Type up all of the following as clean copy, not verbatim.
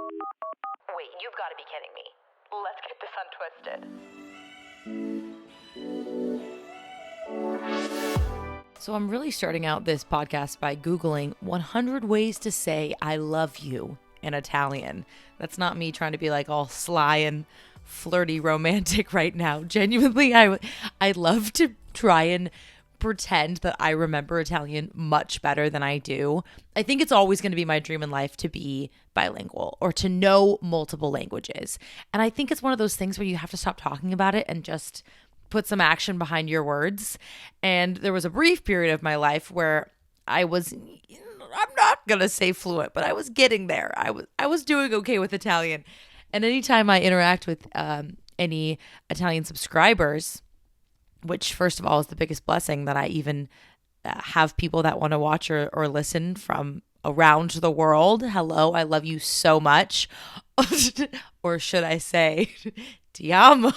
Wait, you've got to be kidding me. Let's get this untwisted. So I'm really starting out this podcast by Googling 100 ways to say I love you in Italian. That's not me trying to be like all sly and flirty romantic right now. Genuinely, I love to try and pretend that I remember Italian much better than I do. I think it's always going to be my dream in life to be bilingual or to know multiple languages. And I think it's one of those things where you have to stop talking about it and just put some action behind your words. And there was a brief period of my life where I'm not going to say fluent, but I was getting there. I was doing okay with Italian. And anytime I interact with any Italian subscribers, which first of all is the biggest blessing that I even have people that want to watch or listen from around the world. Hello, I love you so much. Or should I say, ti amo.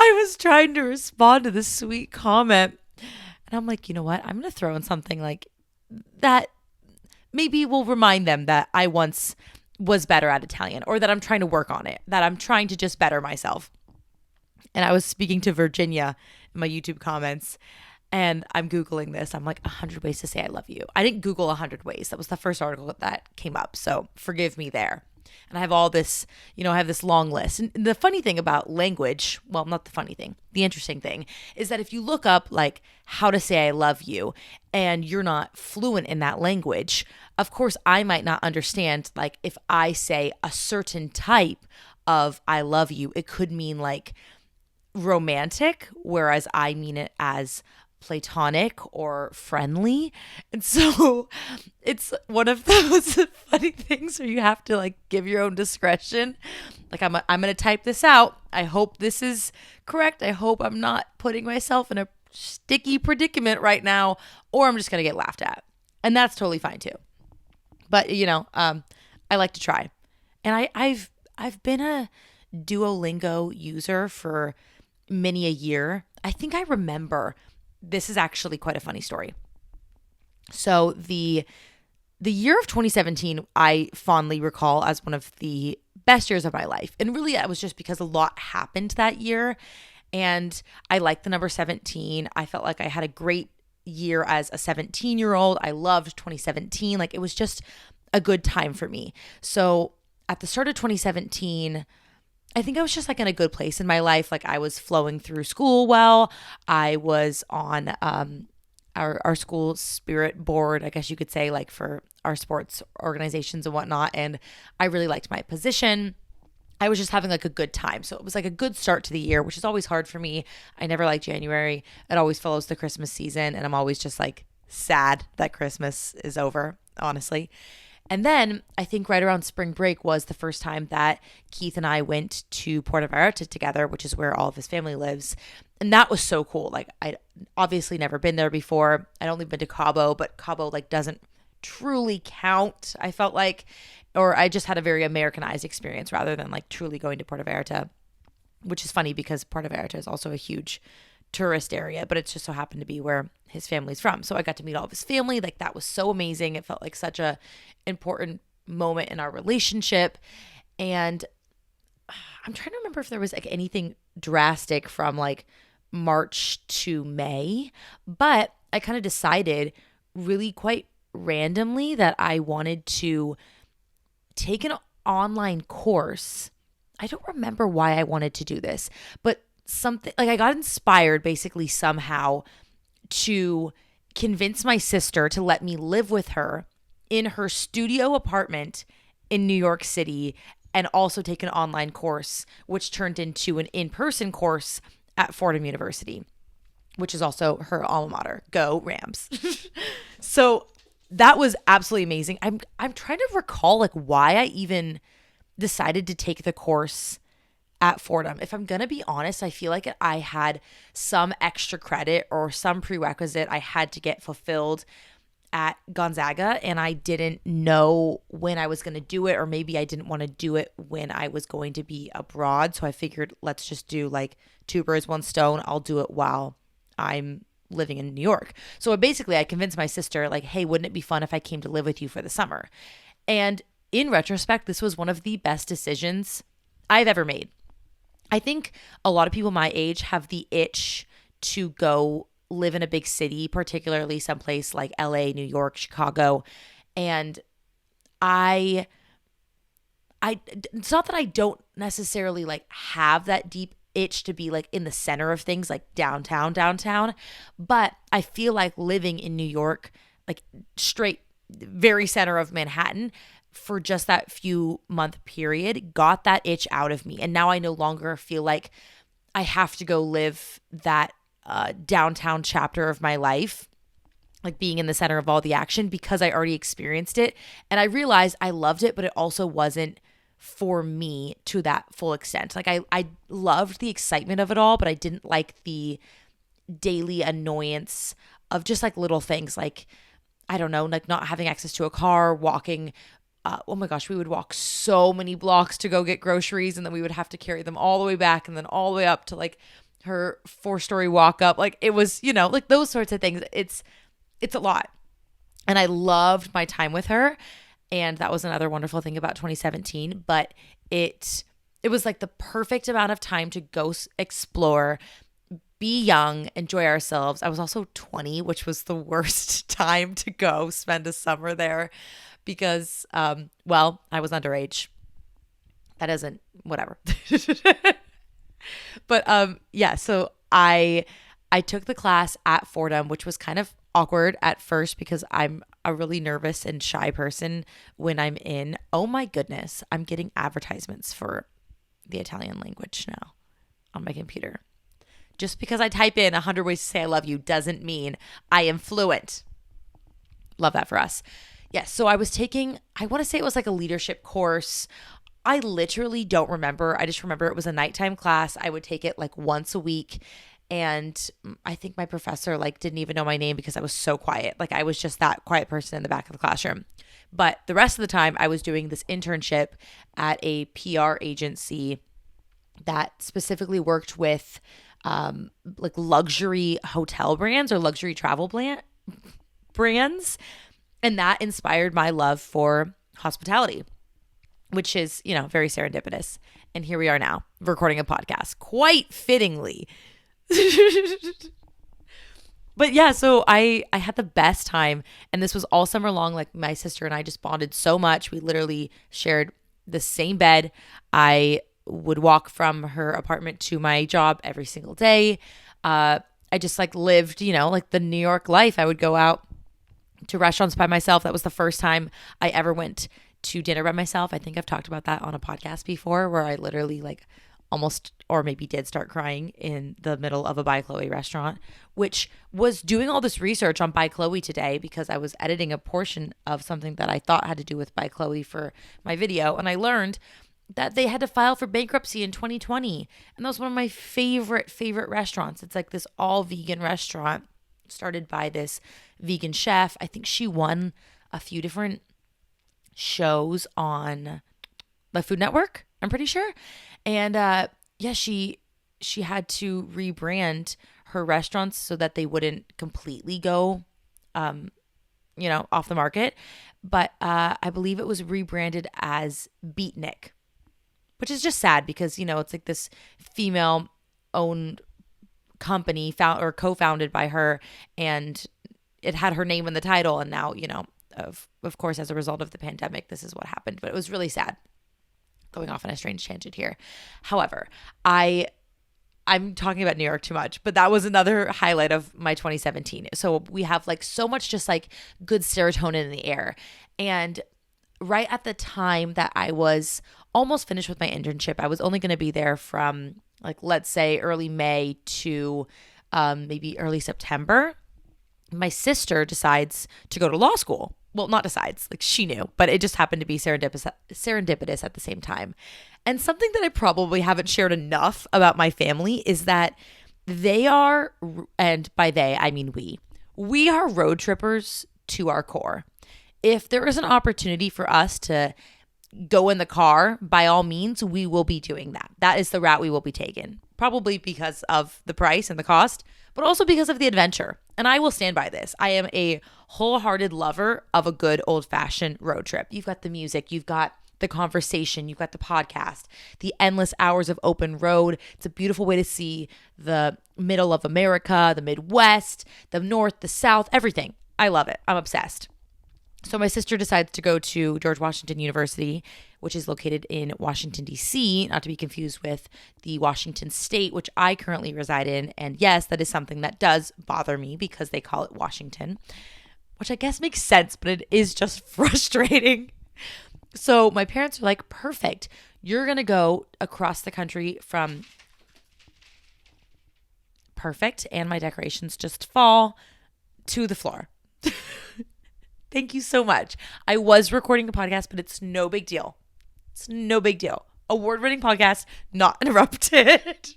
I was trying to respond to this sweet comment. And I'm like, you know what? I'm going to throw in something like that maybe will remind them that I once was better at Italian, or that I'm trying to work on it, that I'm trying to just better myself. And I was speaking to Virginia in my YouTube comments, and I'm Googling this. I'm like, 100 ways to say I love you. I didn't Google 100 ways. That was the first article that came up. So forgive me there. And I have all this, I have this long list. And the funny thing about language, well, not the funny thing, the interesting thing is that if you look up like how to say I love you and you're not fluent in that language, of course, I might not understand, like if I say a certain type of I love you, it could mean like romantic, whereas I mean it as platonic or friendly. And so it's one of those funny things where you have to like give your own discretion. Like I'm going to type this out. I hope this is correct. I hope I'm not putting myself in a sticky predicament right now, or I'm just going to get laughed at. And that's totally fine too. But I like to try. And I've been a Duolingo user for many a year. I think I remember. This is actually quite a funny story. So the year of 2017, I fondly recall as one of the best years of my life. And really, that was just because a lot happened that year. And I liked the number 17. I felt like I had a great year as a 17-year-old. I loved 2017. Like it was just a good time for me. So at the start of 2017, I think I was just like in a good place in my life. Like I was flowing through school well. I was on our school spirit board, I guess you could say, like for our sports organizations and whatnot. And I really liked my position. I was just having like a good time. So it was like a good start to the year, which is always hard for me. I never like January. It always follows the Christmas season. And I'm always just like sad that Christmas is over, honestly. And then I think right around spring break was the first time that Keith and I went to Puerto Vallarta together, which is where all of his family lives. And that was so cool. Like I'd obviously never been there before. I'd only been to Cabo, but Cabo like doesn't truly count, I felt like. Or I just had a very Americanized experience rather than like truly going to Puerto Vallarta, which is funny because Puerto Vallarta is also a huge tourist area, but it just so happened to be where his family's from. So I got to meet all of his family. Like that was so amazing. It felt like such a important moment in our relationship. And I'm trying to remember if there was like anything drastic from like March to May, but I kind of decided really quite randomly that I wanted to take an online course. I don't remember why I wanted to do this, but something like I got inspired basically somehow to convince my sister to let me live with her in her studio apartment in New York City and also take an online course, which turned into an in-person course at Fordham University, which is also her alma mater. Go Rams. So that was absolutely amazing. I'm trying to recall like why I even decided to take the course at Fordham. If I'm going to be honest, I feel like I had some extra credit or some prerequisite I had to get fulfilled at Gonzaga, and I didn't know when I was going to do it, or maybe I didn't want to do it when I was going to be abroad. So I figured let's just do like two birds, one stone. I'll do it while I'm living in New York. So basically I convinced my sister, like, hey, wouldn't it be fun if I came to live with you for the summer? And in retrospect, this was one of the best decisions I've ever made. I think a lot of people my age have the itch to go live in a big city, particularly someplace like LA, New York, Chicago. And it's not that I don't necessarily like have that deep itch to be like in the center of things, like downtown, but I feel like living in New York, like straight, very center of Manhattan, for just that few month period got that itch out of me. And now I no longer feel like I have to go live that downtown chapter of my life, like being in the center of all the action, because I already experienced it. And I realized I loved it, but it also wasn't for me to that full extent. Like I loved the excitement of it all, but I didn't like the daily annoyance of just like little things, like, I don't know, like not having access to a car, walking. Oh my gosh, we would walk so many blocks to go get groceries, and then we would have to carry them all the way back and then all the way up to like her 4-story walk up. Like it was, like those sorts of things. It's a lot. And I loved my time with her. And that was another wonderful thing about 2017. But it was like the perfect amount of time to go explore, be young, enjoy ourselves. I was also 20, which was the worst time to go spend a summer there because, I was underage. That isn't, whatever. But so I took the class at Fordham, which was kind of awkward at first because I'm a really nervous and shy person when I'm in. Oh my goodness, I'm getting advertisements for the Italian language now on my computer. Just because I type in 100 ways to say I love you doesn't mean I am fluent. Love that for us. Yes, so I was taking, I want to say it was like a leadership course. I literally don't remember. I just remember it was a nighttime class. I would take it like once a week. And I think my professor like didn't even know my name because I was so quiet. Like I was just that quiet person in the back of the classroom. But the rest of the time I was doing this internship at a PR agency that specifically worked with like luxury hotel brands or luxury travel brands. And that inspired my love for hospitality, which is, very serendipitous. And here we are now recording a podcast, quite fittingly. But yeah, so I had the best time. And this was all summer long. Like my sister and I just bonded so much. We literally shared the same bed. I would walk from her apartment to my job every single day. I just like lived, like the New York life. I would go out to restaurants by myself. That was the first time I ever went to dinner by myself. I think I've talked about that on a podcast before, where I literally like almost, or maybe did start crying in the middle of a By Chloe restaurant, which was doing all this research on By Chloe today because I was editing a portion of something that I thought had to do with By Chloe for my video. And I learned that they had to file for bankruptcy in 2020. And that was one of my favorite restaurants. It's like this all vegan restaurant started by this vegan chef. I think she won a few different shows on the Food Network, I'm pretty sure. And she had to rebrand her restaurants so that they wouldn't completely go off the market. But I believe it was rebranded as Beatnik, which is just sad because, it's like this female owned company co-founded by her, and it had her name in the title. And now, of course, as a result of the pandemic, this is what happened. But it was really sad. Going off on a strange tangent here. However, I'm talking about New York too much, but that was another highlight of my 2017. So we have like so much just like good serotonin in the air. And right at the time that I was almost finished with my internship, I was only going to be there from like, let's say early May to maybe early September. My sister decides to go to law school. Well, not decides, like she knew, but it just happened to be serendipitous at the same time. And something that I probably haven't shared enough about my family is that they are, and by they, I mean we are road trippers to our core. If there is an opportunity for us to go in the car, by all means, we will be doing that. That is the route we will be taking, probably because of the price and the cost, but also because of the adventure. And I will stand by this. I am a wholehearted lover of a good old-fashioned road trip. You've got the music, you've got the conversation, you've got the podcast, the endless hours of open road. It's a beautiful way to see the middle of America, the Midwest, the North, the South, everything. I love it. I'm obsessed. So my sister decides to go to George Washington University, which is located in Washington, D.C., not to be confused with the Washington State, which I currently reside in. And yes, that is something that does bother me because they call it Washington, which I guess makes sense, but it is just frustrating. So my parents are like, perfect. You're going to go across the country from perfect. And my decorations just fall to the floor. Thank you so much. I was recording a podcast, but it's no big deal. It's no big deal. Award-winning podcast, not interrupted.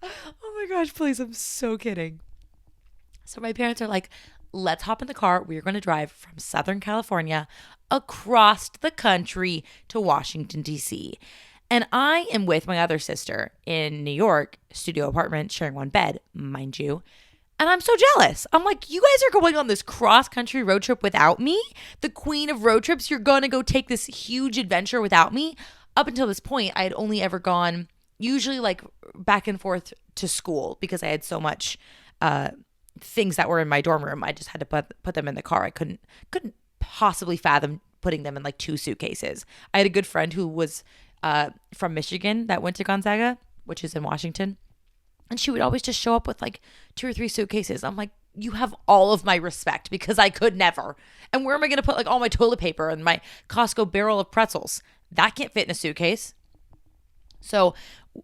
Oh my gosh, please. I'm so kidding. So my parents are like, let's hop in the car. We're going to drive from Southern California across the country to Washington, D.C. And I am with my other sister in New York, studio apartment, sharing one bed, mind you. And I'm so jealous. I'm like, you guys are going on this cross-country road trip without me? The queen of road trips, you're going to go take this huge adventure without me? Up until this point, I had only ever gone usually like back and forth to school because I had so much things that were in my dorm room. I just had to put them in the car. I couldn't possibly fathom putting them in like 2 suitcases. I had a good friend who was from Michigan that went to Gonzaga, which is in Washington. And she would always just show up with like 2 or 3 suitcases. I'm like, you have all of my respect because I could never. And where am I going to put like all my toilet paper and my Costco barrel of pretzels? That can't fit in a suitcase. So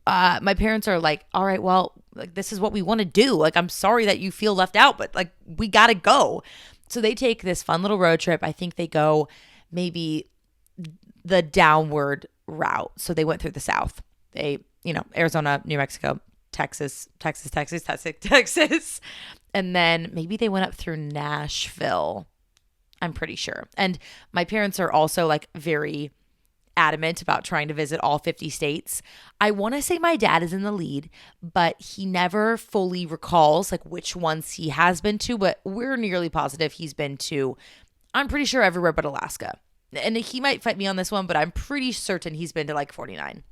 my parents are like, all right, well, like this is what we want to do. Like, I'm sorry that you feel left out, but like we got to go. So they take this fun little road trip. I think they go maybe the downward route. So they went through the South. They, Arizona, New Mexico, Texas. And then maybe they went up through Nashville. I'm pretty sure. And my parents are also like very adamant about trying to visit all 50 states. I want to say my dad is in the lead, but he never fully recalls like which ones he has been to, but we're nearly positive he's been to, I'm pretty sure everywhere but Alaska. And he might fight me on this one, but I'm pretty certain he's been to like 49.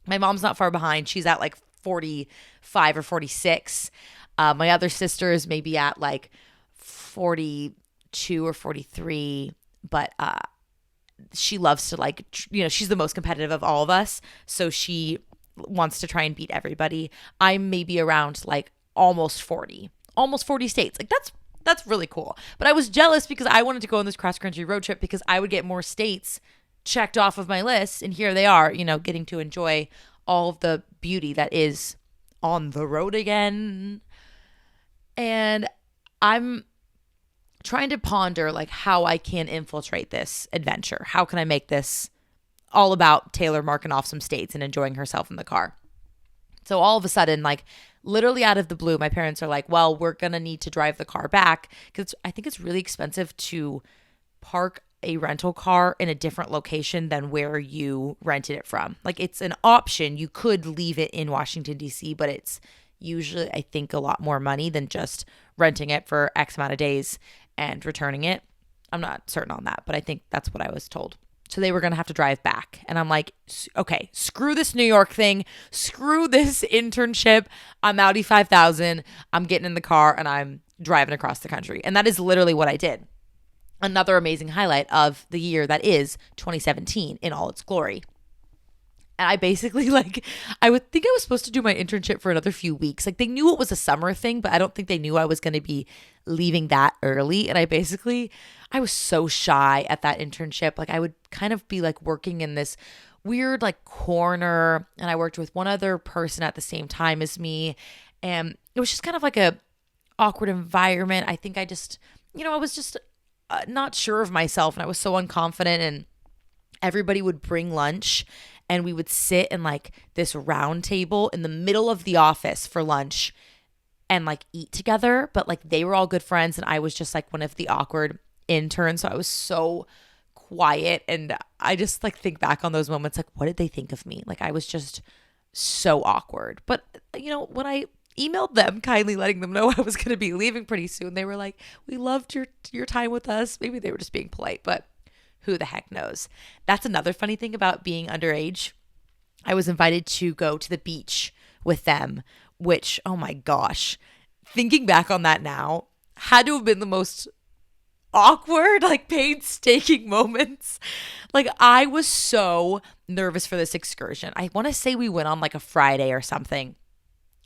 My mom's not far behind. She's at like 45 or 46. My other sister is maybe at like 42 or 43, but she loves to like, she's the most competitive of all of us. So she wants to try and beat everybody. I'm maybe around like almost 40 states. Like that's really cool. But I was jealous because I wanted to go on this cross-country road trip because I would get more states checked off of my list. And here they are, getting to enjoy all of the beauty that is on the road again. And I'm trying to ponder like how I can infiltrate this adventure. How can I make this all about Taylor marking off some states and enjoying herself in the car? So all of a sudden, like literally out of the blue, my parents are like, well, we're going to need to drive the car back because I think it's really expensive to park a rental car in a different location than where you rented it from. Like it's an option. You could leave it in Washington, D.C., but it's usually, I think, a lot more money than just renting it for X amount of days and returning it. I'm not certain on that, but I think that's what I was told. So they were going to have to drive back. And I'm like, okay, screw this New York thing. Screw this internship. I'm Audi 5000. I'm getting in the car and I'm driving across the country. And that is literally what I did. Another amazing highlight of the year that is 2017 in all its glory. And I basically I would think I was supposed to do my internship for another few weeks. Like they knew it was a summer thing, but I don't think they knew I was going to be leaving that early. And I was so shy at that internship. Like I would kind of be like working in this weird like corner, and I worked with one other person at the same time as me. And it was just kind of like a awkward environment. I think I just, I was just not sure of myself, and I was so unconfident, and everybody would bring lunch and we would sit in like this round table in the middle of the office for lunch and like eat together. But like they were all good friends and I was just like one of the awkward interns. So I was so quiet, and I just like think back on those moments like, what did they think of me? Like I was just so awkward. But when I emailed them kindly letting them know I was going to be leaving pretty soon. They were like, "We loved your time with us." Maybe they were just being polite, but who the heck knows? That's another funny thing about being underage. I was invited to go to the beach with them, which, oh my gosh, thinking back on that now, had to have been the most awkward, like painstaking moments. Like I was so nervous for this excursion. I want to say we went on like a Friday or something,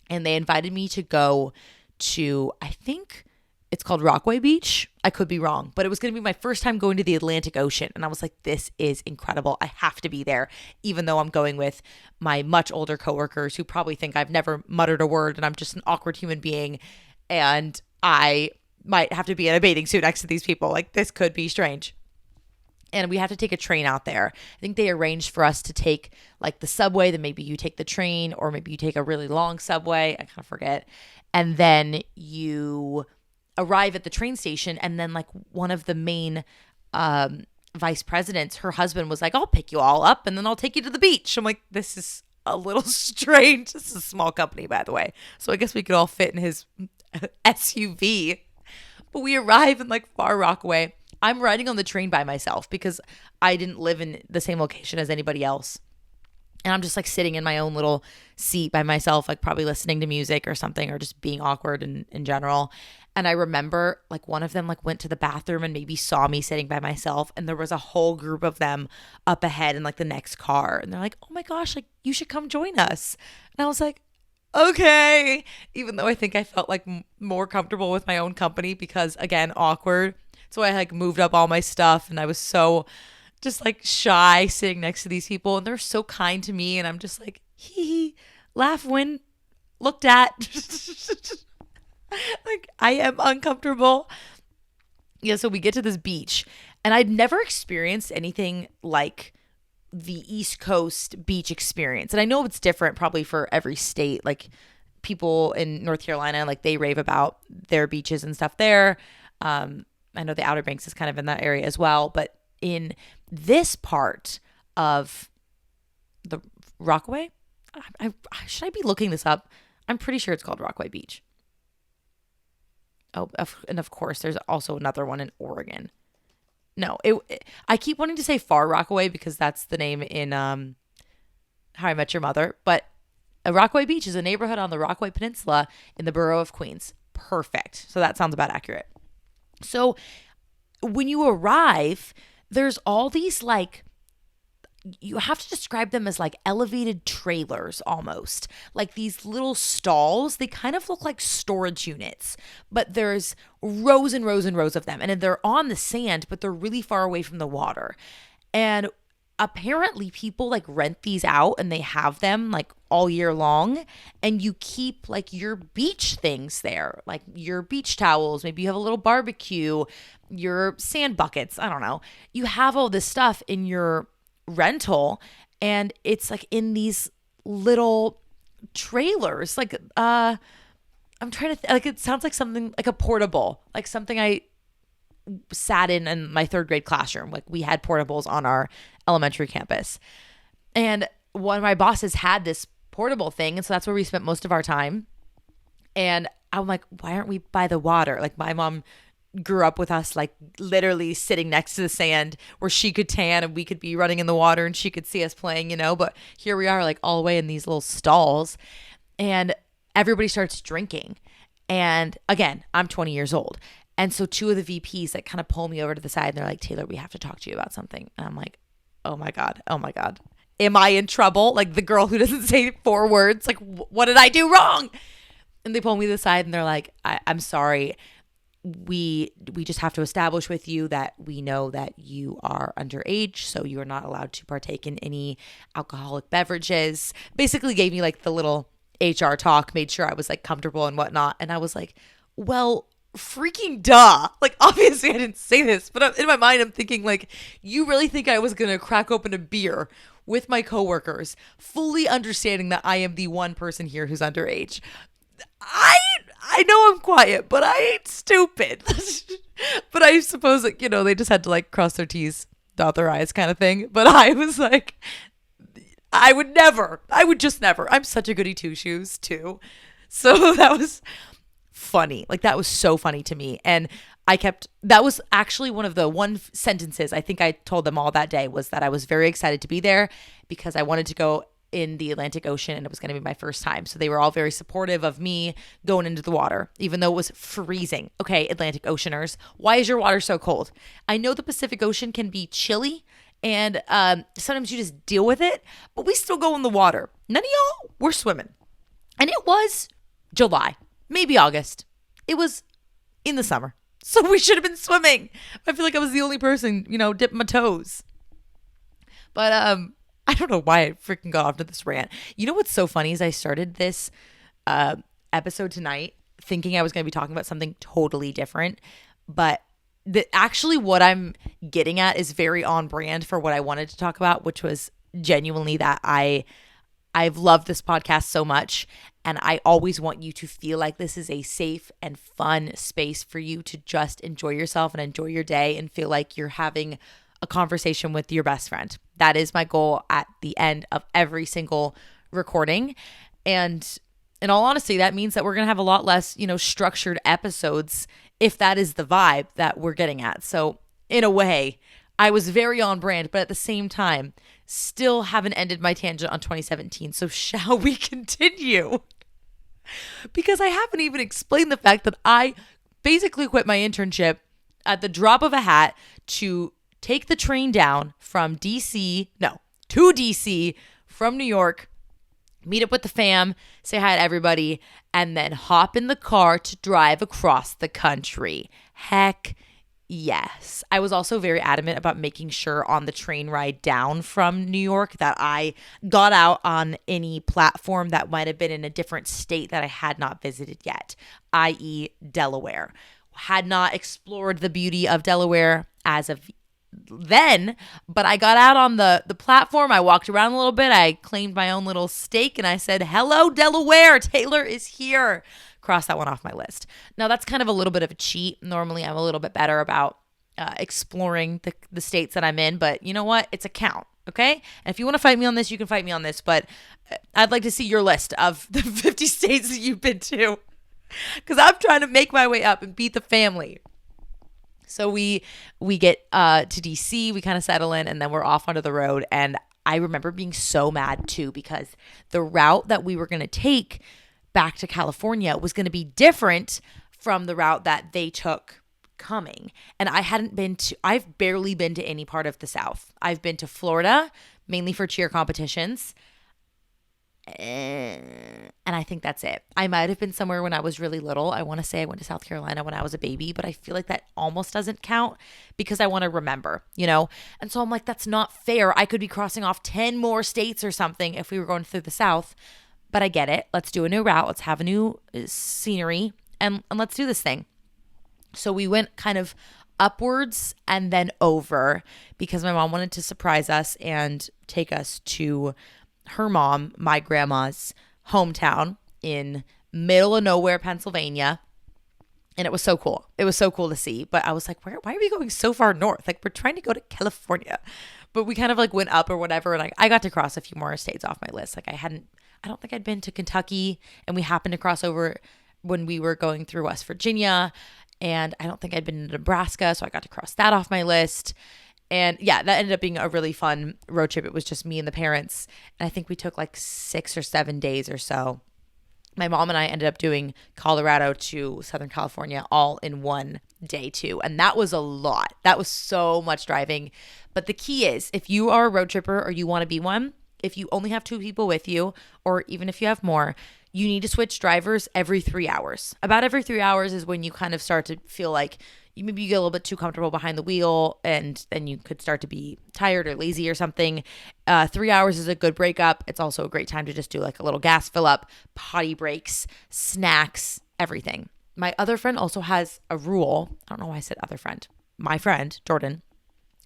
and they invited me to go to, I think it's called Rockaway Beach. I could be wrong, but it was going to be my first time going to the Atlantic Ocean. And I was like, this is incredible. I have to be there, even though I'm going with my much older coworkers who probably think I've never muttered a word and I'm just an awkward human being. And I might have to be in a bathing suit next to these people. Like this could be strange. And we have to take a train out there. I think they arranged for us to take like the subway, then maybe you take the train, or maybe you take a really long subway. I kind of forget. And then you arrive at the train station, and then like one of the main vice presidents, her husband was like, "I'll pick you all up and then I'll take you to the beach." I'm like, this is a little strange. This is a small company, by the way. So I guess we could all fit in his SUV. But we arrive in like Far Rockaway. I'm riding on the train by myself because I didn't live in the same location as anybody else. And I'm just like sitting in my own little seat by myself, like probably listening to music or something, or just being awkward in general. And I remember like one of them like went to the bathroom and maybe saw me sitting by myself. And there was a whole group of them up ahead in like the next car. And they're like, "Oh my gosh, like you should come join us." And I was like, okay. Even though I think I felt like more comfortable with my own company because, again, awkward. So I like moved up all my stuff, and I was so just like shy sitting next to these people, and they're so kind to me, and I'm just like, hee hee, laugh when looked at. Like I am uncomfortable. Yeah, so we get to this beach, and I'd never experienced anything like the East Coast beach experience. And I know it's different probably for every state. Like people in North Carolina, like they rave about their beaches and stuff there. I know the Outer Banks is kind of in that area as well. But in this part of the Rockaway, should I be looking this up? I'm pretty sure it's called Rockaway Beach. Oh, and of course, there's also another one in Oregon. No, I keep wanting to say Far Rockaway because that's the name in How I Met Your Mother. But Rockaway Beach is a neighborhood on the Rockaway Peninsula in the borough of Queens. Perfect. So that sounds about accurate. So when you arrive, there's all these like, you have to describe them as like elevated trailers almost, like these little stalls. They kind of look like storage units, but there's rows and rows and rows of them, and they're on the sand, but they're really far away from the water. And apparently people like rent these out, and they have them like all year long, and you keep like your beach things there, like your beach towels, maybe you have a little barbecue, your sand buckets, I don't know. You have all this stuff in your rental, and it's like in these little trailers, like I'm trying to like, it sounds like something like a portable, like something I sat in my third grade classroom. Like we had portables on our elementary campus, and one of my bosses had this portable thing, and so that's where we spent most of our time. And I'm like, why aren't we by the water? Like my mom grew up with us like literally sitting next to the sand where she could tan and we could be running in the water and she could see us playing, you know, but here we are like all the way in these little stalls, and everybody starts drinking. And again, I'm 20 years old. And so two of the VPs like kind of pull me over to the side, and they're like, "Taylor, we have to talk to you about something." And I'm like, oh my God. Am I in trouble? Like the girl who doesn't say 4 words, like what did I do wrong? And they pull me to the side, and they're like, I'm sorry. We just have to establish with you that we know that you are underage, so you are not allowed to partake in any alcoholic beverages. Basically gave me like the little HR talk, made sure I was like comfortable and whatnot. And I was like, well, freaking duh. Like obviously I didn't say this, but in my mind I'm thinking like, you really think I was going to crack open a beer with my coworkers, fully understanding that I am the one person here who's underage? I know I'm quiet, but I ain't stupid. But I suppose that, you know, they just had to like cross their T's, dot their I's kind of thing. But I was like, I would just never. I'm such a goody two shoes too. So that was funny. Like that was so funny to me. And that was actually one of the sentences I think I told them all that day was that I was very excited to be there because I wanted to go in the Atlantic Ocean and it was going to be my first time. So they were all very supportive of me going into the water, even though it was freezing. Okay, Atlantic Oceaners, why is your water so cold? I know the Pacific Ocean can be chilly and sometimes you just deal with it, but we still go in the water. None of y'all were swimming. And it was July, maybe August. It was in the summer. So we should have been swimming. I feel like I was the only person, dipping my toes. But I don't know why I freaking got off to this rant. You know what's so funny is I started this episode tonight thinking I was going to be talking about something totally different. But actually what I'm getting at is very on brand for what I wanted to talk about, which was genuinely that I've loved this podcast so much, and I always want you to feel like this is a safe and fun space for you to just enjoy yourself and enjoy your day and feel like you're having a conversation with your best friend. That is my goal at the end of every single recording. And in all honesty, that means that we're going to have a lot less, structured episodes if that is the vibe that we're getting at. So in a way, I was very on brand, but at the same time, still haven't ended my tangent on 2017. So shall we continue? Because I haven't even explained the fact that I basically quit my internship at the drop of a hat to take the train down to DC from New York, meet up with the fam, say hi to everybody, and then hop in the car to drive across the country. Heck yes. I was also very adamant about making sure on the train ride down from New York that I got out on any platform that might have been in a different state that I had not visited yet, i.e. Delaware. Had not explored the beauty of Delaware as of then, but I got out on the platform. I walked around a little bit. I claimed my own little stake and I said, "Hello, Delaware. Taylor is here." Cross that one off my list. Now that's kind of a little bit of a cheat. Normally I'm a little bit better about exploring the states that I'm in, but you know what? It's a count. Okay. And if you want to fight me on this, you can fight me on this, but I'd like to see your list of the 50 states that you've been to because I'm trying to make my way up and beat the family. So we get to DC, we kind of settle in, and then we're off onto the road. And I remember being so mad too because the route that we were going to take back to California was going to be different from the route that they took coming. And I've barely been to any part of the South. I've been to Florida, mainly for cheer competitions. And I think that's it. I might have been somewhere when I was really little. I want to say I went to South Carolina when I was a baby, but I feel like that almost doesn't count because I want to remember, And so I'm like, that's not fair. I could be crossing off 10 more states or something if we were going through the South. But I get it. Let's do a new route. Let's have a new scenery and let's do this thing. So we went kind of upwards and then over because my mom wanted to surprise us and take us to her mom, my grandma's hometown in middle of nowhere, Pennsylvania. And it was so cool. It was so cool to see. But I was like, why are we going so far north? Like, we're trying to go to California. But we kind of like went up or whatever. And I got to cross a few more states off my list. Like I don't think I'd been to Kentucky. And we happened to cross over when we were going through West Virginia. And I don't think I'd been to Nebraska. So I got to cross that off my list. And yeah, that ended up being a really fun road trip. It was just me and the parents. And I think we took like 6 or 7 days or so. My mom and I ended up doing Colorado to Southern California all in one day too. And that was a lot. That was so much driving. But the key is if you are a road tripper or you want to be one, if you only have 2 people with you, or even if you have more, you need to switch drivers every 3 hours. About every 3 hours is when you kind of start to feel like maybe you get a little bit too comfortable behind the wheel and then you could start to be tired or lazy or something. 3 hours is a good breakup. It's also a great time to just do like a little gas fill up, potty breaks, snacks, everything. My other friend also has a rule. I don't know why I said other friend. My friend, Jordan,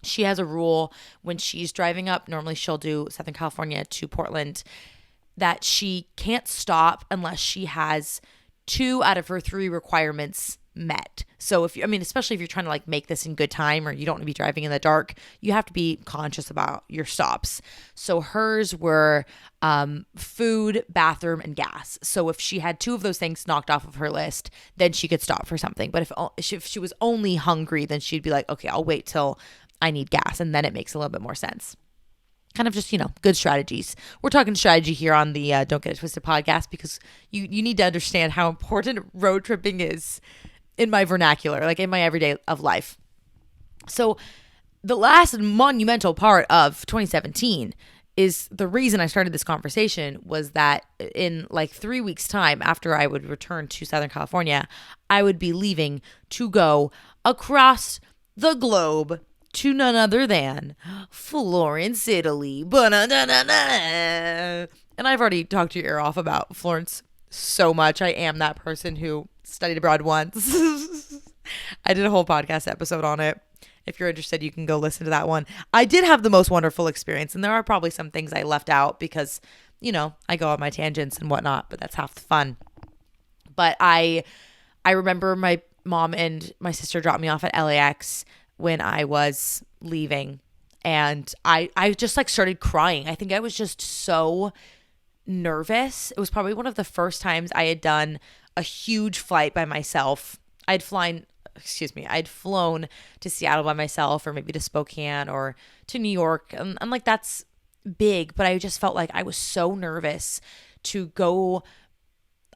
she has a rule when she's driving up. Normally she'll do Southern California to Portland that she can't stop unless she has 2 out of her 3 requirements met. So especially if you're trying to like make this in good time or you don't want to be driving in the dark, you have to be conscious about your stops. So hers were food, bathroom, and gas. So if she had two of those things knocked off of her list, then she could stop for something. But if she was only hungry, then she'd be like, okay, I'll wait till I need gas. And then it makes a little bit more sense. Kind of just, good strategies. We're talking strategy here on the Don't Get It Twisted podcast because you need to understand how important road tripping is in my vernacular, like in my everyday of life. So the last monumental part of 2017 is the reason I started this conversation was that in like 3 weeks time after I would return to Southern California, I would be leaving to go across the globe to none other than Florence, Italy. And I've already talked your ear off about Florence so much. I am that person who studied abroad once. I did a whole podcast episode on it. If you're interested, you can go listen to that one. I did have the most wonderful experience, and there are probably some things I left out because, I go on my tangents and whatnot, but that's half the fun. But I remember my mom and my sister dropped me off at LAX when I was leaving, and I just like started crying. I think I was just so nervous. It was probably one of the first times I had done a huge flight by myself. I'd flown to Seattle by myself, or maybe to Spokane or to New York. And like, that's big, but I just felt like I was so nervous to go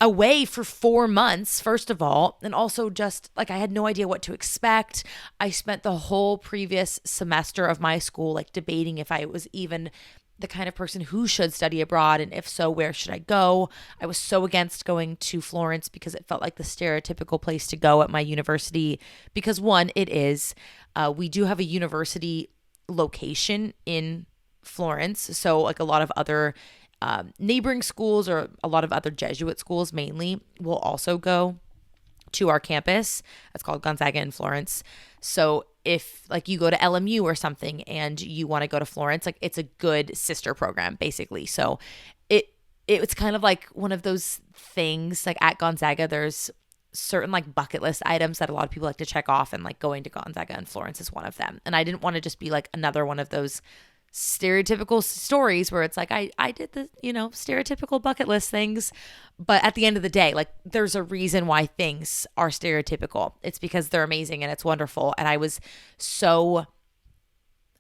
away for 4 months, first of all, and also just like I had no idea what to expect. I spent the whole previous semester of my school like debating if I was even the kind of person who should study abroad, and if so, where should I go? I was so against going to Florence because it felt like the stereotypical place to go at my university because one, it is. We do have a university location in Florence, so like a lot of other neighboring schools or a lot of other Jesuit schools mainly will also go to our campus. It's called Gonzaga in Florence. So if like you go to LMU or something and you want to go to Florence, like it's a good sister program basically. So it's kind of like one of those things like at Gonzaga, there's certain like bucket list items that a lot of people like to check off, and like going to Gonzaga in Florence is one of them. And I didn't want to just be like another one of those stereotypical stories where it's like I did the stereotypical bucket list things, but at the end of the day, like there's a reason why things are stereotypical. It's because they're amazing and it's wonderful. And I was so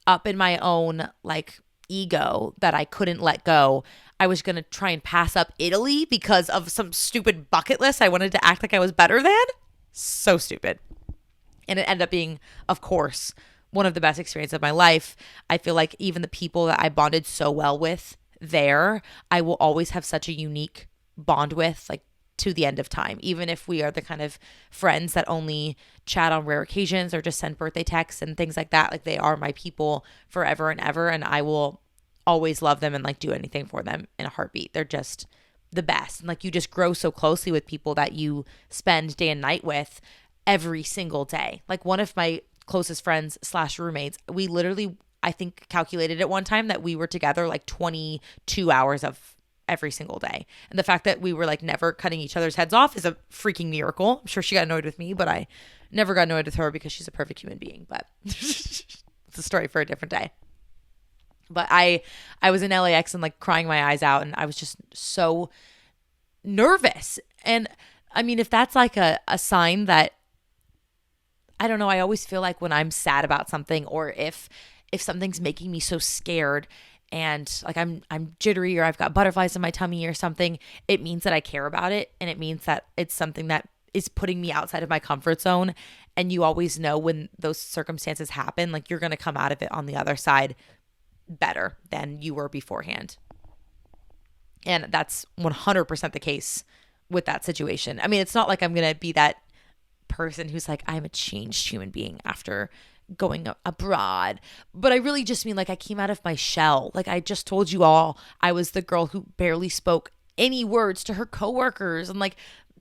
up in my own like ego that I couldn't let go. I was going to try and pass up Italy because of some stupid bucket list. I wanted to act like I was better than. So stupid. And it ended up being, of course, one of the best experiences of my life. I feel like even the people that I bonded so well with there, I will always have such a unique bond with, like to the end of time. Even if we are the kind of friends that only chat on rare occasions or just send birthday texts and things like that, like they are my people forever and ever. And I will always love them and like do anything for them in a heartbeat. They're just the best. And like you just grow so closely with people that you spend day and night with every single day. Like one of my closest friends / roommates, we literally, I think, calculated at one time that we were together like 22 hours of every single day. And the fact that we were like never cutting each other's heads off is a freaking miracle. I'm sure she got annoyed with me, but I never got annoyed with her because she's a perfect human being. But it's a story for a different day. But I was in LAX and like crying my eyes out, and I was just so nervous. And I mean, if that's like a sign that, I don't know, I always feel like when I'm sad about something, or if something's making me so scared and like I'm jittery or I've got butterflies in my tummy or something, it means that I care about it, and it means that it's something that is putting me outside of my comfort zone. And you always know when those circumstances happen, like you're going to come out of it on the other side better than you were beforehand. And that's 100% the case with that situation. I mean, it's not like I'm going to be that person who's like, I'm a changed human being after going abroad, but I really just mean like I came out of my shell. Like I just told you all, I was the girl who barely spoke any words to her coworkers, and like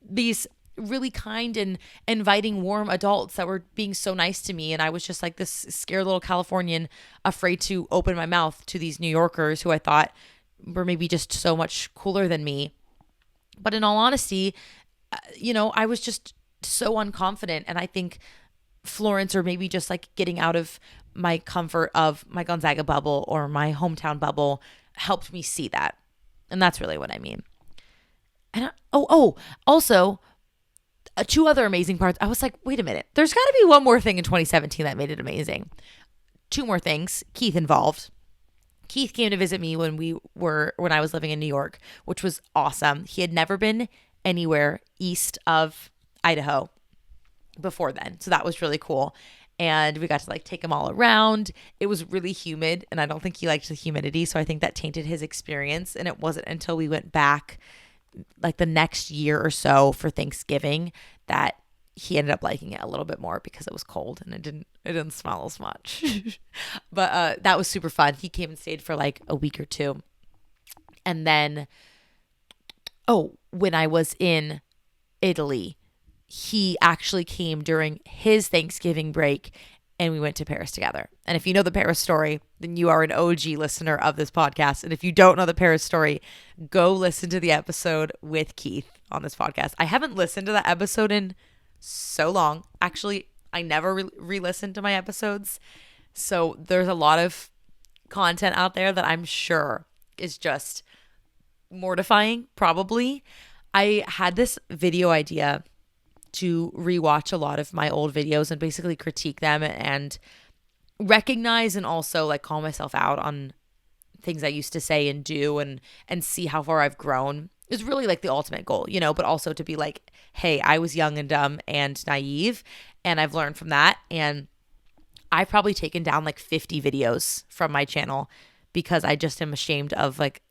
these really kind and inviting, warm adults that were being so nice to me, and I was just like this scared little Californian afraid to open my mouth to these New Yorkers who I thought were maybe just so much cooler than me. But in all honesty, I was just so unconfident. And I think Florence, or maybe just like getting out of my comfort of my Gonzaga bubble or my hometown bubble, helped me see that. And that's really what I mean. And also, two other amazing parts. I was like, wait a minute, there's got to be one more thing in 2017 that made it amazing. Two more things. Keith involved. Keith came to visit me when I was living in New York, which was awesome. He had never been anywhere east of Idaho before then. So that was really cool. And we got to like take him all around. It was really humid, and I don't think he liked the humidity. So I think that tainted his experience. And it wasn't until we went back like the next year or so for Thanksgiving that he ended up liking it a little bit more, because it was cold and it didn't smell as much. But that was super fun. He came and stayed for like a week or two. And then, when I was in Italy, he actually came during his Thanksgiving break, and we went to Paris together. And if you know the Paris story, then you are an OG listener of this podcast. And if you don't know the Paris story, go listen to the episode with Keith on this podcast. I haven't listened to that episode in so long. Actually, I never re-listened to my episodes. So there's a lot of content out there that I'm sure is just mortifying, probably. I had this video idea to rewatch a lot of my old videos and basically critique them and recognize and also like call myself out on things I used to say and do, and see how far I've grown. Is really like the ultimate goal, but also to be like, hey, I was young and dumb and naive, and I've learned from that. And I've probably taken down like 50 videos from my channel because I just am ashamed of like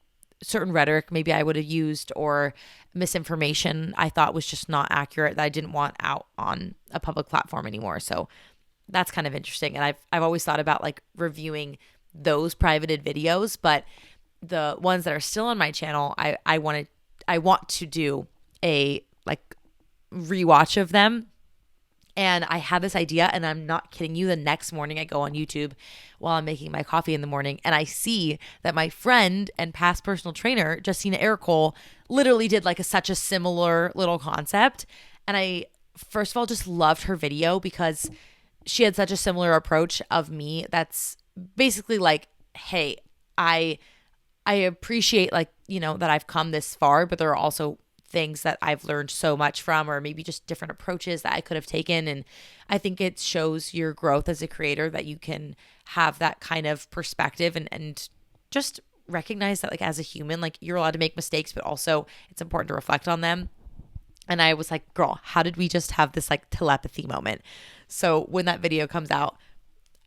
certain rhetoric maybe I would have used, or misinformation I thought was just not accurate that I didn't want out on a public platform anymore. So that's kind of interesting. And I've always thought about like reviewing those privated videos, but the ones that are still on my channel, I want to do a like rewatch of them. And I had this idea, and I'm not kidding you. The next morning I go on YouTube while I'm making my coffee in the morning, and I see that my friend and past personal trainer, Justina Ericole, literally did like such a similar little concept. And I, first of all, just loved her video because she had such a similar approach of me. That's basically like, hey, I appreciate like, that I've come this far, but there are also things that I've learned so much from, or maybe just different approaches that I could have taken. And I think it shows your growth as a creator that you can have that kind of perspective and just recognize that like as a human, like you're allowed to make mistakes, but also it's important to reflect on them. And I was like, girl, how did we just have this like telepathy moment? So when that video comes out,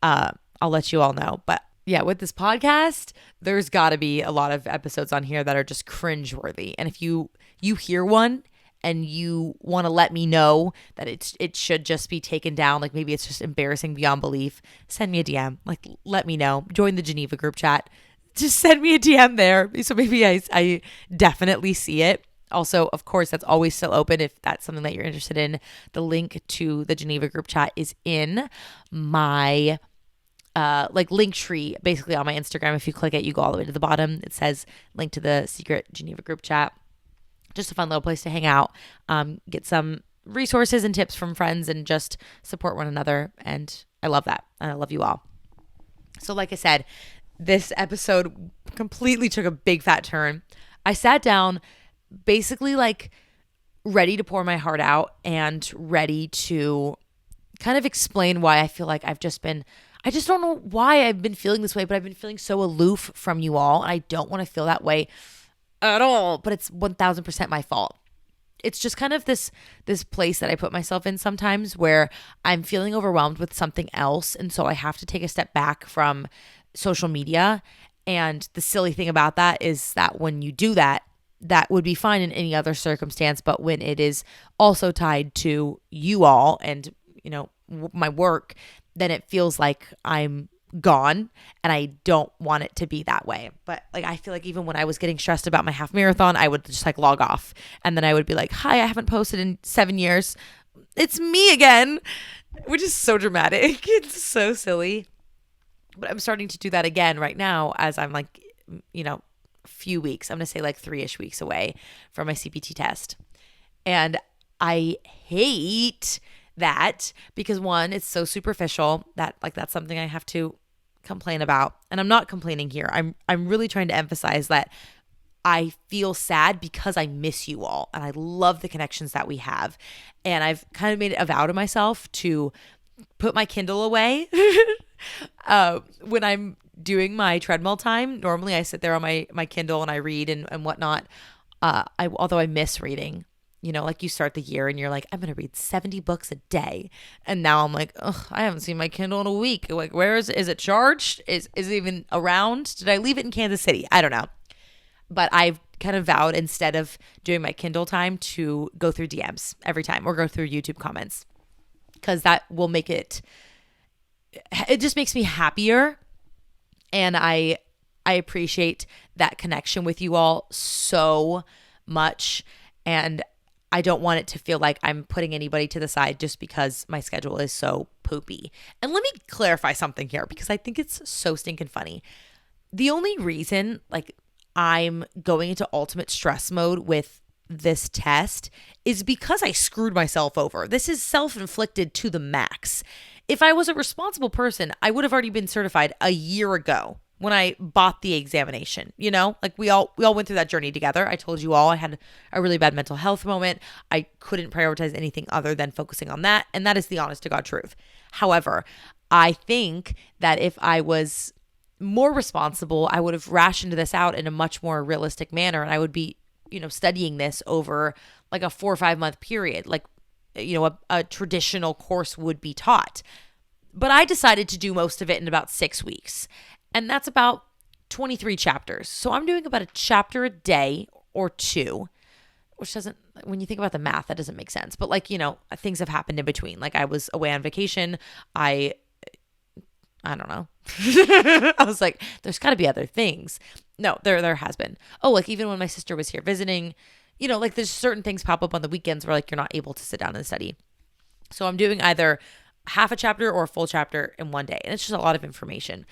I'll let you all know. But yeah, with this podcast, there's got to be a lot of episodes on here that are just cringeworthy. And if you hear one and you want to let me know that it should just be taken down, like maybe it's just embarrassing beyond belief, send me a DM. Like, let me know. Join the Geneva group chat. Just send me a DM there. So maybe I definitely see it. Also, of course, that's always still open if that's something that you're interested in. The link to the Geneva group chat is in my like link tree basically on my Instagram. If you click it, you go all the way to the bottom. It says link to the secret Geneva group chat. Just a fun little place to hang out, get some resources and tips from friends, and just support one another. And I love that. And I love you all. So like I said, this episode completely took a big fat turn. I sat down basically like ready to pour my heart out and ready to kind of explain why I feel like I just don't know why I've been feeling this way, but I've been feeling so aloof from you all. And I don't want to feel that way at all, but it's 1000% my fault. It's just kind of this place that I put myself in sometimes where I'm feeling overwhelmed with something else. And so I have to take a step back from social media. And the silly thing about that is that when you do that, that would be fine in any other circumstance. But when it is also tied to you all and, my work, then it feels like I'm gone, and I don't want it to be that way. But like, I feel like even when I was getting stressed about my half marathon, I would just like log off, and then I would be like, hi, I haven't posted in 7 years. It's me again, which is so dramatic. It's so silly. But I'm starting to do that again right now as I'm like, few weeks, I'm going to say like 3-ish weeks away from my CPT test. And I hate that because one, it's so superficial that like that's something I have to complain about. And I'm not complaining here. I'm really trying to emphasize that I feel sad because I miss you all and I love the connections that we have. And I've kind of made it a vow to myself to put my Kindle away when I'm doing my treadmill time. Normally I sit there on my Kindle and I read and whatnot. Although I miss reading, like you start the year and you're like, I'm going to read 70 books a day. And now I'm like, ugh, I haven't seen my Kindle in a week. Like, where is it charged? Is it even around? Did I leave it in Kansas City? I don't know. But I've kind of vowed instead of doing my Kindle time to go through DMs every time or go through YouTube comments because that will make it just makes me happier. And I appreciate that connection with you all so much. And I don't want it to feel like I'm putting anybody to the side just because my schedule is so poopy. And let me clarify something here because I think it's so stinking funny. The only reason like I'm going into ultimate stress mode with this test is because I screwed myself over. This is self-inflicted to the max. If I was a responsible person, I would have already been certified a year ago when I bought the examination. Like we all went through that journey together. I told you all I had a really bad mental health moment. I couldn't prioritize anything other than focusing on that. And that is the honest to God truth. However, I think that if I was more responsible, I would have rationed this out in a much more realistic manner. And I would be, studying this over like a 4 or 5 month period, like, a traditional course would be taught. But I decided to do most of it in about 6 weeks. And that's about 23 chapters. So I'm doing about a chapter a day or two, which doesn't, when you think about the math, that doesn't make sense. But like, things have happened in between. Like I was away on vacation. I don't know. I was like, there's got to be other things. No, there has been. Oh, like even when my sister was here visiting, like there's certain things pop up on the weekends where like you're not able to sit down and study. So I'm doing either half a chapter or a full chapter in one day. And it's just a lot of information.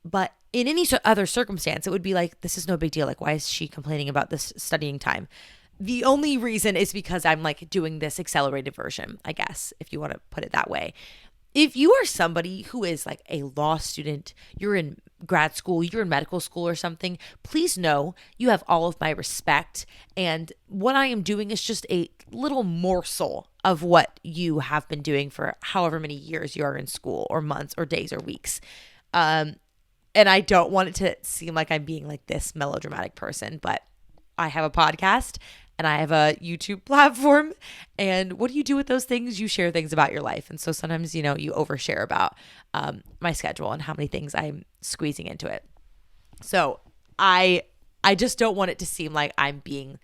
But in any other circumstance, it would be like, this is no big deal. Like, why is she complaining about this studying time? The only reason is because I'm like doing this accelerated version, I guess, if you want to put it that way. If you are somebody who is like a law student, you're in grad school, you're in medical school or something, please know you have all of my respect. And what I am doing is just a little morsel of what you have been doing for however many years you are in school or months or days or weeks. And I don't want it to seem like I'm being like this melodramatic person, but I have a podcast and I have a YouTube platform. And what do you do with those things? You share things about your life. And so sometimes, you overshare about my schedule and how many things I'm squeezing into it. So I just don't want it to seem like I'm being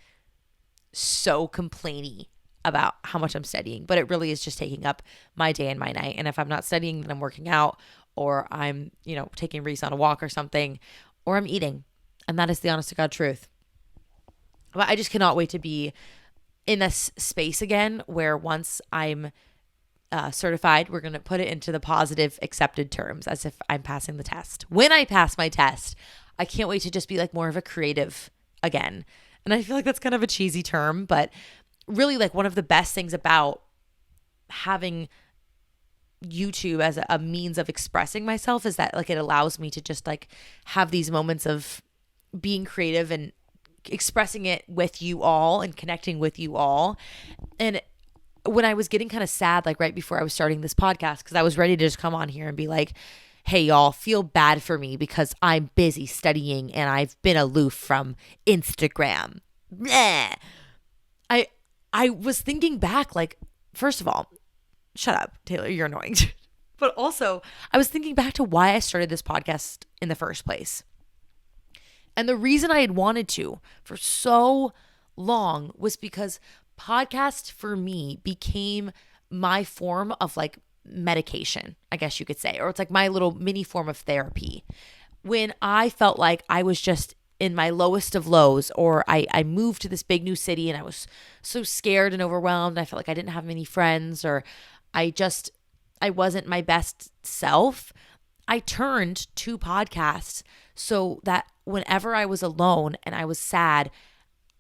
so complainy about how much I'm studying, but it really is just taking up my day and my night. And if I'm not studying, then I'm working out or I'm, taking Reese on a walk or something, or I'm eating. And that is the honest to God truth. But I just cannot wait to be in this space again where once I'm certified, we're going to put it into the positive accepted terms as if I'm passing the test. When I pass my test, I can't wait to just be like more of a creative again. And I feel like that's kind of a cheesy term, but really like one of the best things about having YouTube as a means of expressing myself is that like it allows me to just like have these moments of being creative and expressing it with you all and connecting with you all. And when I was getting kind of sad, like right before I was starting this podcast, because I was ready to just come on here and be like, hey, y'all, feel bad for me because I'm busy studying and I've been aloof from Instagram. Bleh. I was thinking back, like, first of all, shut up, Taylor, you're annoying. But also, I was thinking back to why I started this podcast in the first place. And the reason I had wanted to for so long was because podcast for me became my form of like medication, I guess you could say, or it's like my little mini form of therapy. When I felt like I was just in my lowest of lows, or I moved to this big new city and I was so scared and overwhelmed. I felt like I didn't have many friends, or I wasn't my best self. I turned to podcasts so that whenever I was alone and I was sad,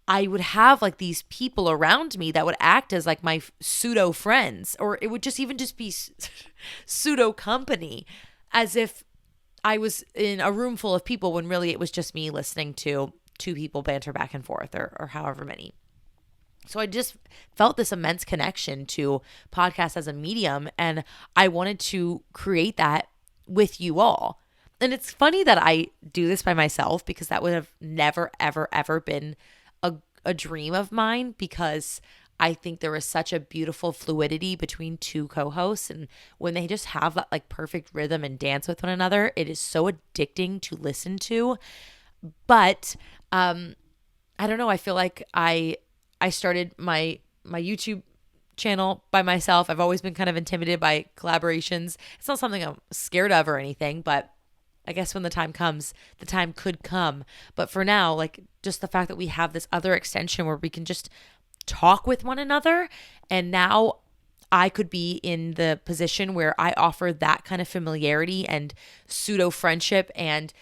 I would have like these people around me that would act as like my pseudo friends, or it would just be pseudo company, as if I was in a room full of people when really it was just me listening to two people banter back and forth, or however many. So I just felt this immense connection to podcasts as a medium, and I wanted to create that with you all. And it's funny that I do this by myself, because that would have never, ever, ever been a dream of mine, because I think there is such a beautiful fluidity between two co-hosts. And when they just have that like perfect rhythm and dance with one another, it is so addicting to listen to. But I don't know. I feel like I started my YouTube channel by myself. I've always been kind of intimidated by collaborations. It's not something I'm scared of or anything, but I guess when the time comes, the time could come. But for now, like just the fact that we have this other extension where we can just talk with one another, and now I could be in the position where I offer that kind of familiarity and pseudo friendship and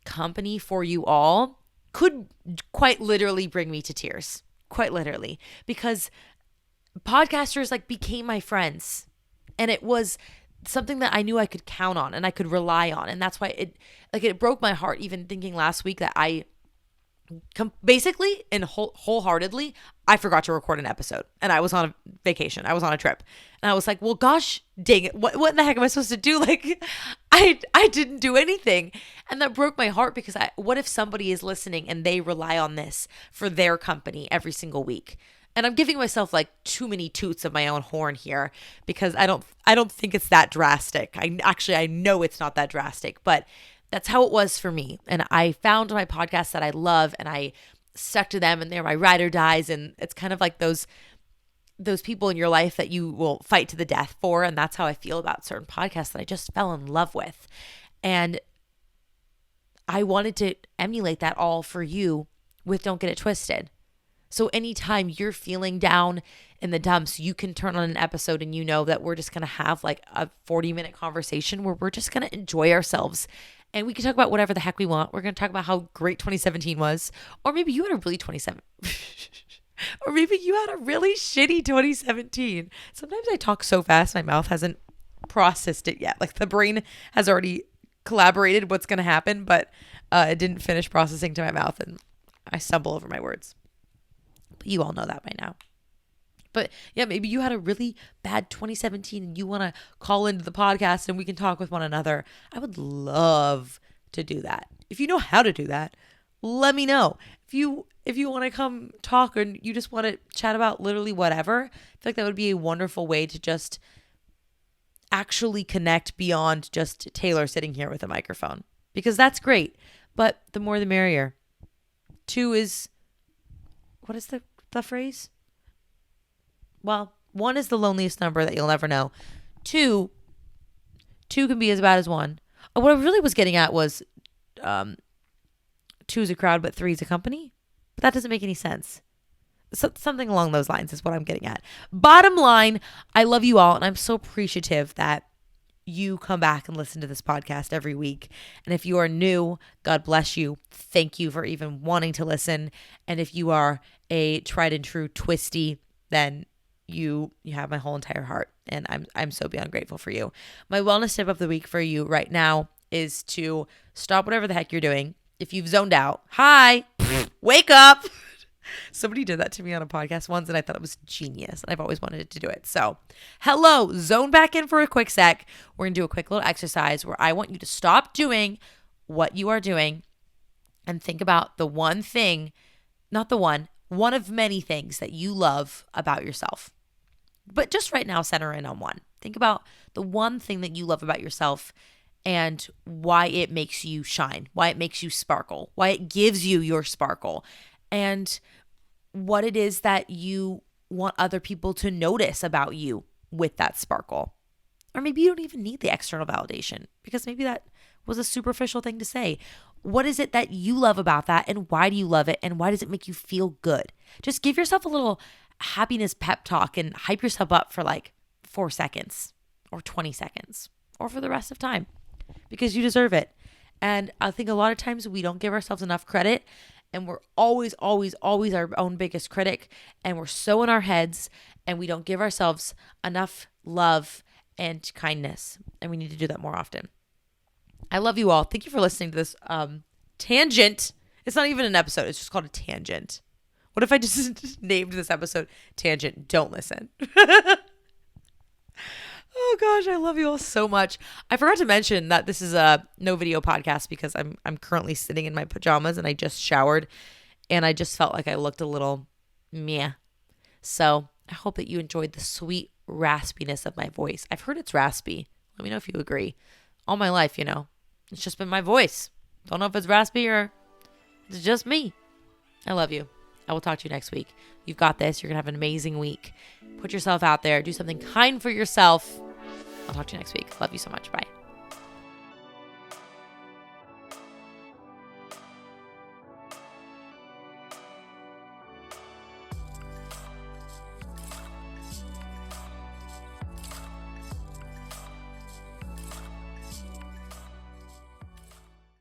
company for you all, could quite literally bring me to tears. Quite literally, because podcasters like became my friends, and it was something that I knew I could count on and I could rely on. And that's why it broke my heart even thinking last week that I basically and wholeheartedly, I forgot to record an episode, and I was on a vacation. I was on a trip, and I was like, well, gosh, dang it. What in the heck am I supposed to do? Like, I didn't do anything. And that broke my heart, because what if somebody is listening and they rely on this for their company every single week? And I'm giving myself like too many toots of my own horn here, because I don't think it's that drastic. I know it's not that drastic, but that's how it was for me. And I found my podcasts that I love, and I stuck to them, and they're my ride or dies. And it's kind of like those people in your life that you will fight to the death for. And that's how I feel about certain podcasts that I just fell in love with. And I wanted to emulate that all for you with Don't Get It Twisted. So anytime you're feeling down in the dumps, you can turn on an episode and you know that we're just going to have like a 40-minute conversation where we're just going to enjoy ourselves. And we can talk about whatever the heck we want. We're going to talk about how great 2017 was. Or maybe you had a really or maybe you had a really shitty 2017. Sometimes I talk so fast, my mouth hasn't processed it yet. Like the brain has already collaborated what's going to happen, but it didn't finish processing to my mouth, and I stumble over my words. But you all know that by now. But yeah, maybe you had a really bad 2017 and you want to call into the podcast and we can talk with one another. I would love to do that. If you know how to do that, let me know. If you want to come talk, or you just want to chat about literally whatever, I feel like that would be a wonderful way to just actually connect beyond just Taylor sitting here with a microphone, because that's great. But the more the merrier. Two is, what is the phrase? Well, one is the loneliest number that you'll ever know. Two can be as bad as one. What I really was getting at was two's a crowd, but three's a company. But that doesn't make any sense. So, something along those lines is what I'm getting at. Bottom line, I love you all, and I'm so appreciative that you come back and listen to this podcast every week. And if you are new, God bless you. Thank you for even wanting to listen. And if you are a tried and true twisty, then you have my whole entire heart, and I'm so beyond grateful for you. My wellness tip of the week for you right now is to stop whatever the heck you're doing. If you've zoned out, hi, wake up. Somebody did that to me on a podcast once, and I thought it was genius, and I've always wanted to do it. So, hello, zone back in for a quick sec. We're going to do a quick little exercise where I want you to stop doing what you are doing and think about the one thing, not the one of many things that you love about yourself. But just right now, center in on one. Think about the one thing that you love about yourself and why it makes you shine, why it makes you sparkle, why it gives you your sparkle, and what it is that you want other people to notice about you with that sparkle. Or maybe you don't even need the external validation, because maybe that was a superficial thing to say. What is it that you love about that, and why do you love it, and why does it make you feel good? Just give yourself a little happiness pep talk and hype yourself up for like 4 seconds or 20 seconds or for the rest of time, because you deserve it. And I think a lot of times we don't give ourselves enough credit, and we're always, always, always our own biggest critic, and we're so in our heads, and we don't give ourselves enough love and kindness, and we need to do that more often. I love you all. Thank you for listening to this tangent. It's not even an episode. It's just called a tangent. What if I just named this episode Tangent? Don't listen. Oh gosh, I love you all so much. I forgot to mention that this is a no video podcast because I'm currently sitting in my pajamas and I just showered and I just felt like I looked a little meh. So I hope that you enjoyed the sweet raspiness of my voice. I've heard it's raspy. Let me know if you agree. All my life, it's just been my voice. Don't know if it's raspy or it's just me. I love you. I will talk to you next week. You've got this. You're going to have an amazing week. Put yourself out there. Do something kind for yourself. I'll talk to you next week. Love you so much. Bye.